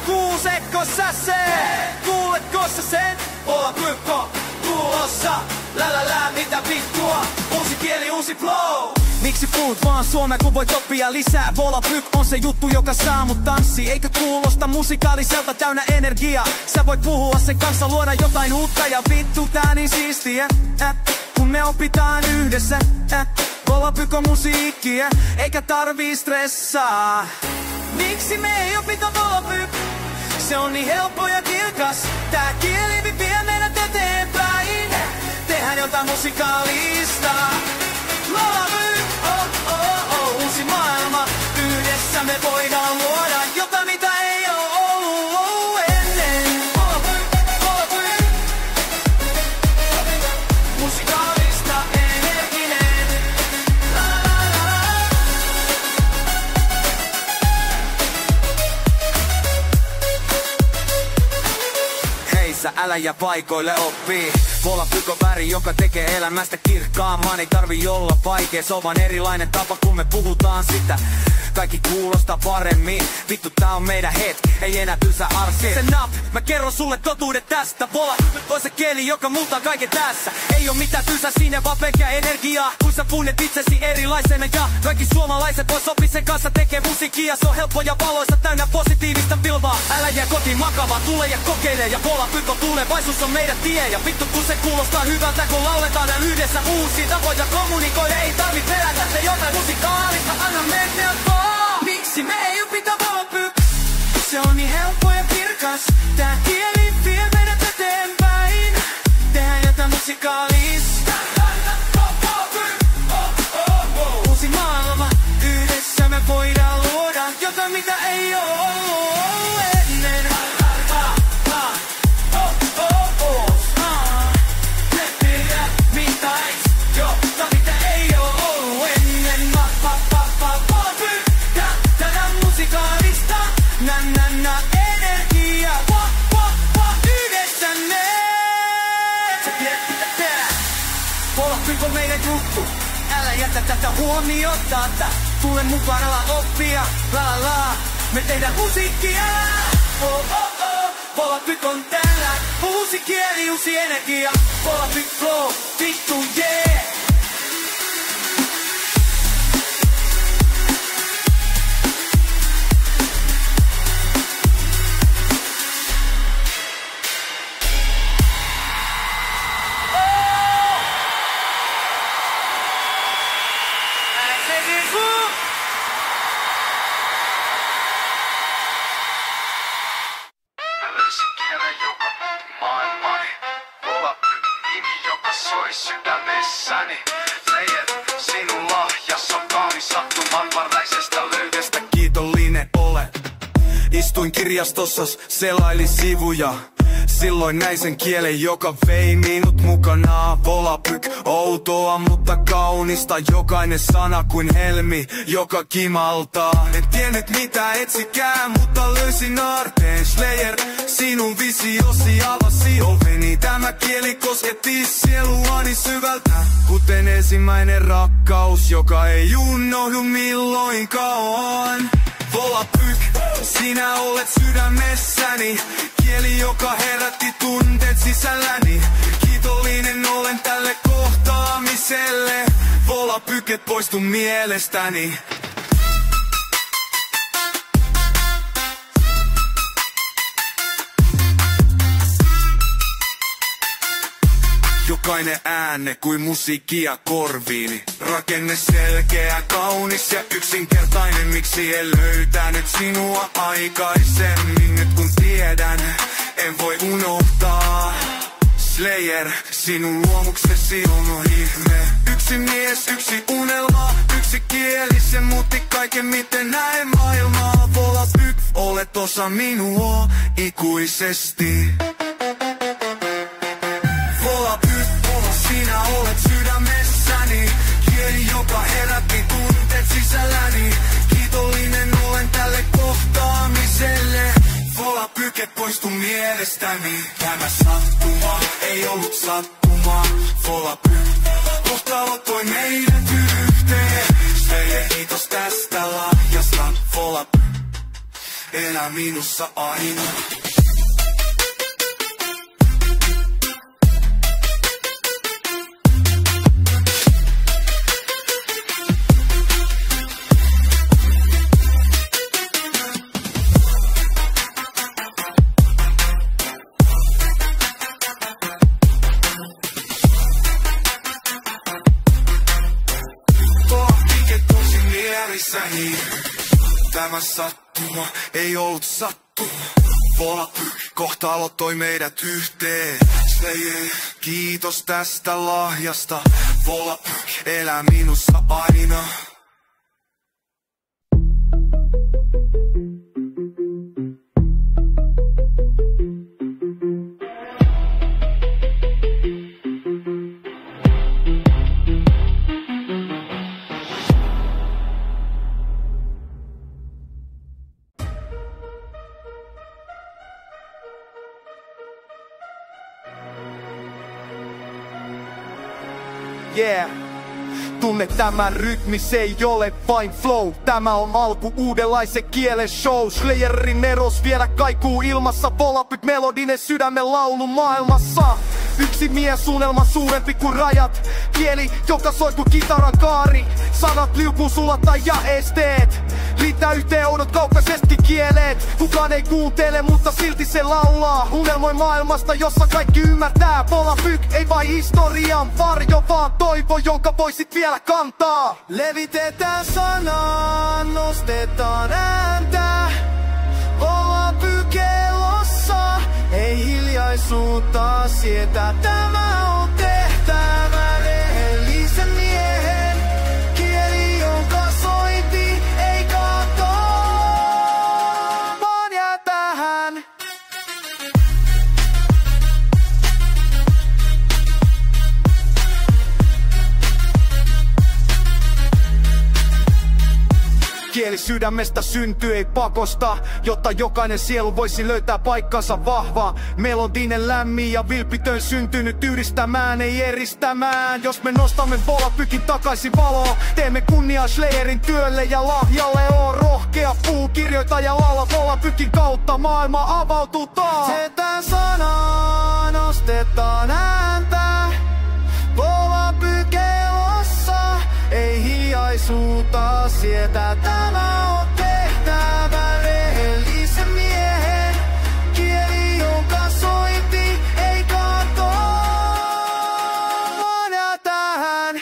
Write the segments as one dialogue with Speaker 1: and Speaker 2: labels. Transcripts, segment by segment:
Speaker 1: Kuusekko sä sen? Kuuletko sä sen? Olla Pykko kuulossa. Lälälää mitä vittua? Uusi kieli, uusi flow. Miksi puhut vaan suomea kun voit oppia lisää? Volapyk on se juttu joka saa mut tanssii. Eikö kuulosta musikaaliselta täynnä energiaa? Sä voit puhua sen kanssa, luoda jotain uutta. Ja vittu tää niin siistiä kun me opitaan yhdessä Volapyk on musiikkia, eikä tarvii stressaa. Miksi me ei opita Volapyk? Se on niin helppo ja kirkas. Tää kieli vie meidät eteenpäin. Tehdään jotain musikaalista. Volapyk, uusi maailma. Yhdessä me voidaan luoda jotain mitä ei oo ollut ennen. Volapyk, musikaalista energinen. Hei sä älä jää paikoille oppii. Volapyk on väri, joka tekee elämästä kirkkaamman. Ei tarvi olla vaikea, se on vaan erilainen tapa kun me puhutaan sitä. Kaikki kuulostaa paremmin. Vittu tää on meidän hetki, ei enää tylsä arsi. Listen up, mä kerron sulle totuudet tästä. Volapyk on se kieli, joka muuttaa kaiken tässä. Ei oo mitään tylsää siinä, vaan pelkkää energiaa. Kun sä tunnet itsesi erilaisena ja kaikki suomalaiset vois oppia sen kanssa tekee musiikkia. Se on helppo ja valoisa, täynnä positiivista vilvaa. Älä jää kotiin makavaa, tule ja kokeile. Ja Volapyk on tulevaisuus on meidän tie. Ja vittu kun se kuulostaa hyvältä kun lauletaan ja yhdessä uusia tapoja kommunikoida. Ei tarvi pelätä, se jotain musikaalista, anna mennä vaan. Miksi me ei opita Volapyk? Se on niin helppo ja kirkas. Tää kieli vie meidät eteenpäin. Tehdään jotain musikaalista. Uusi maailma. Yhdessä me voidaan luoda jotain mitä ei oo ollut ennen. Volapyk on meidän juttu. Älä jätä tätä huomiota. Tule mukaan ala oppia. La la, me tehdään musiikkia. Volapyk on täällä. Uusi kieli, uusi energia. Volapyk flow, vittu yeah.
Speaker 2: Sydämessäni Slayer, sinun lahjas on kaunis sattumanvaraisesta löydestä kiitollinen ole. Istuin kirjastossa, selailin sivuja. Silloin näin sen kielen, joka vei minut mukanaan. Volapyk, outoa mutta kaunista. Jokainen sana kuin helmi, joka kimaltaa. En tiennyt mitä etsikään, mutta löysin aarteen. Slayer, sinun visiosi avasi oveni. Tämä kieli kosketti sieluani syvältä. Kuten ensimmäinen rakkaus, joka ei unohdu milloinkaan. Volapyk, sinä olet sydämessäni. Kieli, joka herätti tunteet sisälläni. Kiitollinen olen tälle kohtaamiselle. Volapyk, et poistu mielestäni. Jokainen ääne kuin musiikkia korviini. Rakenne selkeä, kaunis ja yksinkertainen. Miksi en löytänyt sinua aikaisemmin? Nyt kun tiedän, en voi unohtaa. Slayer, sinun luomuksesi on ihme. Yksi mies, yksi unelma, yksi kieli. Se muutti kaiken miten näen maailmaa. Volapyk, olet osa minua ikuisesti. Volapyk, sinä olet sydämessäni. Kieli, joka herätti tunteet sisälläni. Kiitollinen olen tälle kohtaamiselle. Volapyk, et poistu mielestäni. Tämä sattuma ei ollut sattuma. Volapyk, kohtalo toi meidät yhteen. Slayer, kiitos tästä lahjasta. Volapyk, elää minussa aina. Tämä sattuma ei ollut sattuma. Volapyk kohtalo toi meidät yhteen. Slayer, kiitos tästä lahjasta. Volapyk elää minussa aina.
Speaker 3: Yeah. Tunne tämän rytmi, se ei ole vain flow. Tämä on alku uudenlaisen kielen show. Slayerin eros vielä kaikuu ilmassa. Volapyk melodinen sydämen laulu maailmassa. Yksi mies unelma suurempi kuin rajat. Kieli, joka soi kuin kitaran kaari. Sanat liukuu sulattaa ja esteet. Liittää yhteen oudot kaukaisetkin kieleet. Kukaan ei kuuntele, mutta silti se laulaa. Unelmoi maailmasta, jossa kaikki ymmärtää. Volapyk ei vain historian varjo, vaan toivo, jonka voisit vielä kantaa. Levitetään sanaa, nostetaan ääntä. Volapyk elossa, ei hiljaisuutta sietää. Tämä on tehtävä rehellisen miehen. Kieli, jonka soiti, ei katoa, vaan jää tähän. Kieli sydämestä syntyy, ei pakosta, jotta jokainen sielu voisi löytää paikkansa vahva. Melodinen lämmin ja vilpitön syntynyt yhdistämään, ei eristämään. Jos me nostamme Volapykin takaisin valoon, teemme kunniaa Slayerin työlle ja lahjalle. On rohkea puu, kirjoita ja laula Volapykin kautta, maailma avautuu taas. Setään sanaa, nostetaan ääntä. Volapyk elossa, ei hiljaisuutta sietää. Tämä on tehtävä rehellisen miehen. Kieli, jonka soiti, ei katoa, vaan jää tähän.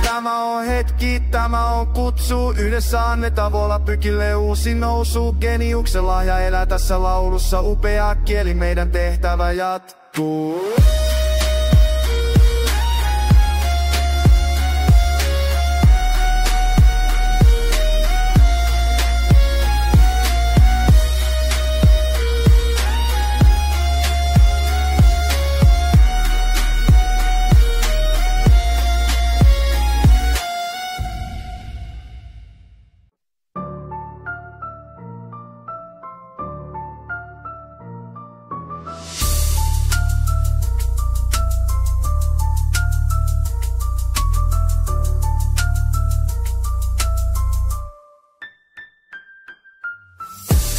Speaker 3: Tämä on hetki, tämä on kutsu. Yhdessä annetaan Volapykille uusi nousu. Geniuksen lahja elää tässä laulussa. Upea kieli, meidän tehtävä jatkuu.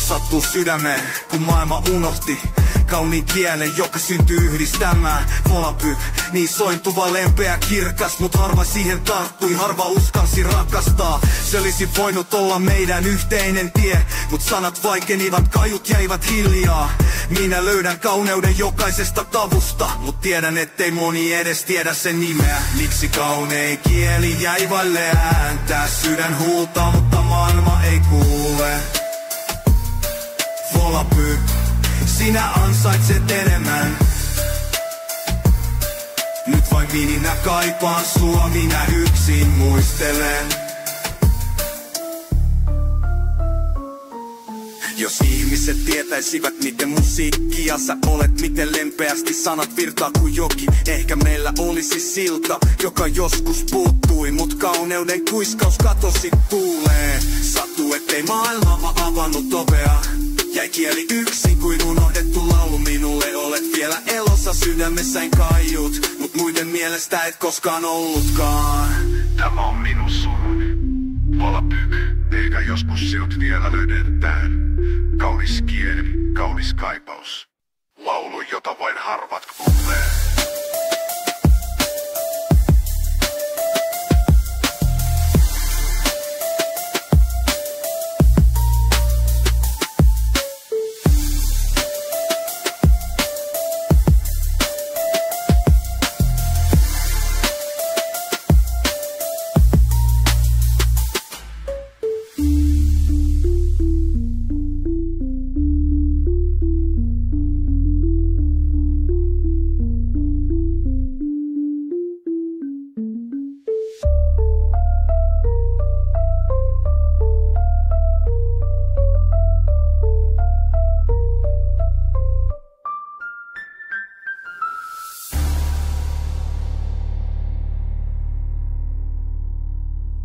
Speaker 2: Sattuu sydämeen, kun maailma unohti kauniin kielen, joka syntyy yhdistämään. Volapyk, niin sointuva, lempeä, kirkas, mut harva siihen tarttui, harva uskalsi rakastaa. Se olisi voinut olla meidän yhteinen tie, mut sanat vaikenivat, kaiut jäivät hiljaa. Minä löydän kauneuden jokaisesta tavusta, mut tiedän ettei moni edes tiedä sen nimeä. Miksi kaunein kieli jäi vaille ääntä? Sydän huutaa, mutta maailma ei kuule. Volapyk, sinä ansaitset enemmän. Nyt vain minä kaipaan sua, minä yksin muistelen. Jos ihmiset tietäisivät miten musiikkia sä olet, miten lempeästi sanat virtaa kuin joki. Ehkä meillä olisi silta, joka joskus puuttui, mut kauneuden kuiskaus katosi tuuleen. Sattuu ettei maailma avannut ovea, Jäi kieli yksin kuin unohdettu laulu minulle. Olet vielä elossa sydämessäin kaiut, mut muiden mielestä et koskaan ollutkaan.
Speaker 4: Tämä on minun suruni. Volapyk, ehkä joskus sinut vielä löydetään. Kaunis kieli, kaunis kaiku.